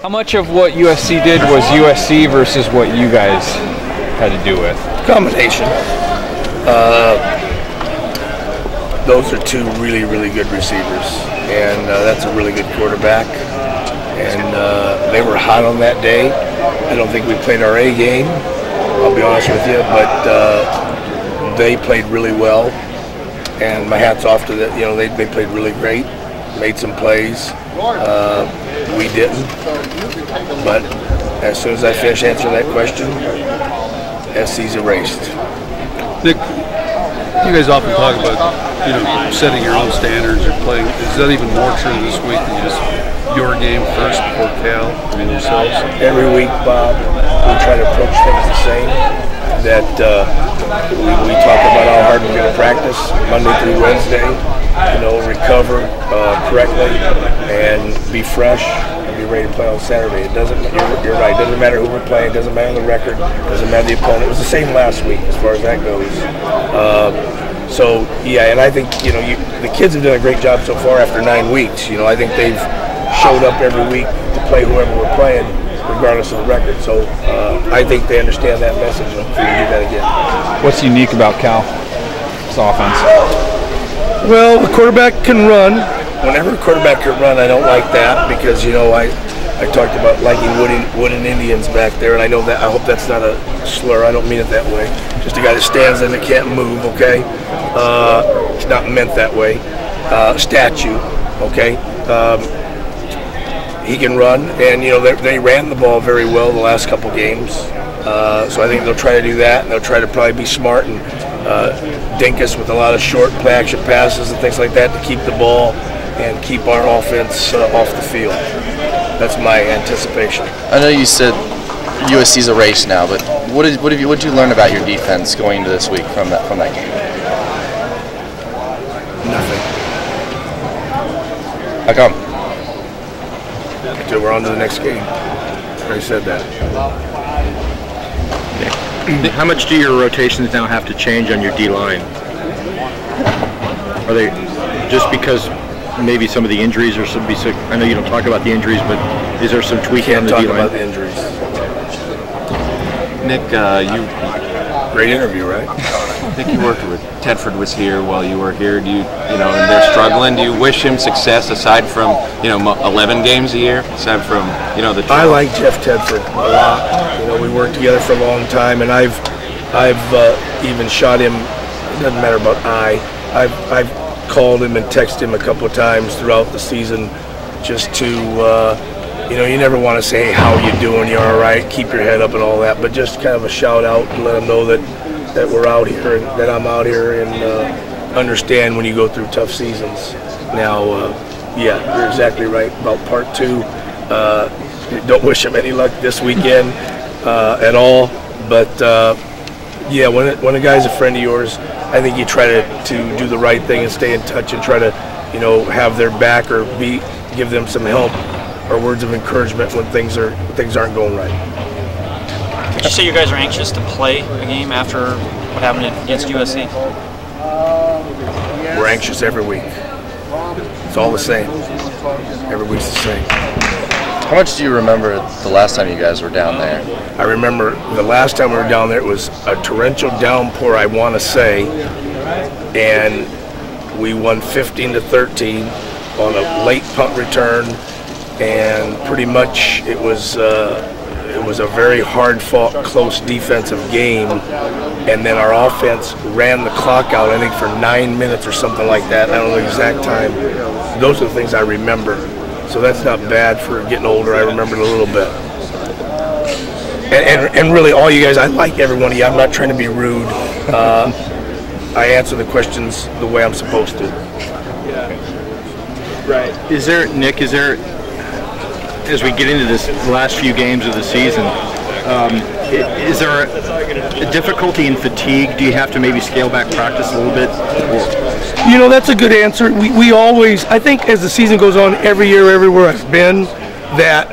How much of what USC did was USC versus what you guys had to do with? Combination. Those are two really, really good receivers, and that's a really good quarterback. And they were hot on that day. I don't think we played our A game, I'll be honest with you, but they played really well. And my hat's off to them. You know, they played really great, made some plays. We didn't. But as soon as I finish answering that question, SC's erased. Nick, you guys often talk about, setting your own standards or playing. Is that even more true this week than just your game first before Cal and yourselves? Every week, Bob, we try to approach things the same. That we talk about how hard we're going to practice Monday through Wednesday, recover correctly and be fresh and be ready to play on Saturday. It doesn't. You're right. It doesn't matter who we're playing. It doesn't matter the record. It doesn't matter the opponent. It was the same last week as far as that goes. So yeah, and I think the kids have done a great job so far after 9 weeks. I think they've showed up every week to play whoever we're playing, regardless of the record. So I think they understand that message, and hopefully we do that again. What's unique about Cal's offense? Well, the quarterback can run. Whenever a quarterback can run, I don't like that because I talked about liking wooden Indians back there, and I know that. I hope that's not a slur. I don't mean it that way. Just a guy that stands there and can't move. Okay, it's not meant that way. Statue. Okay. He can run, and they ran the ball very well the last couple games. So I think they'll try to do that, and they'll try to probably be smart and dink us with a lot of short play-action passes and things like that to keep the ball and keep our offense off the field. That's my anticipation. I know you said USC's a race now, but what did you learn about your defense going into this week from that game? Nothing. How come? Until we're on to the next game. I already said that. How much do your rotations now have to change on your D-line? Are they just because maybe some of the injuries or I know you don't talk about the injuries, but is there some tweaking on the D-line? Can't talk about the injuries. Nick, Great interview, right? Nick, you worked with Tedford was here while you were here. Do and they're struggling. Do you wish him success aside from 11 games a year, aside from the? I like Jeff Tedford a lot. We worked together for a long time, and I've even shot him. It doesn't matter about I've called him and texted him a couple of times throughout the season, just to you never want to say, hey, how you doing? You all right? Keep your head up and all that, but just kind of a shout out and let him know that we're out here and that I'm out here and understand when you go through tough seasons. Now, yeah, you're exactly right about part two. Don't wish him any luck this weekend at all, but yeah, when a guy's a friend of yours, I think you try to do the right thing and stay in touch and try to have their back or give them some help or words of encouragement when things aren't going right. Would you say you guys are anxious to play a game after what happened against USC? We're anxious every week. It's all the same. Every week's the same. How much do you remember the last time you guys were down there? I remember the last time we were down there, it was a torrential downpour, I want to say, and we won 15-13 on a late punt return, and pretty much it was a very hard-fought, close defensive game, and then our offense ran the clock out, I think, for 9 minutes or something like that. I don't know the exact time. Those are the things I remember. So that's not bad for getting older. I remember it a little bit. And really, all you guys, I like every one of you. I'm not trying to be rude. I answer the questions the way I'm supposed to. Right. Nick, as we get into this last few games of the season, is there a difficulty in fatigue? Do you have to maybe scale back practice a little bit? That's a good answer. We always, I think as the season goes on, every year, everywhere I've been, that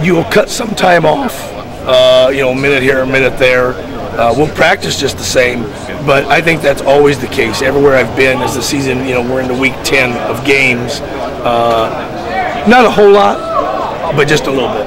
you'll cut some time off. A minute here, a minute there. We'll practice just the same, but I think that's always the case. Everywhere I've been as the season, we're into week 10 of games. Not a whole lot, but just a little bit.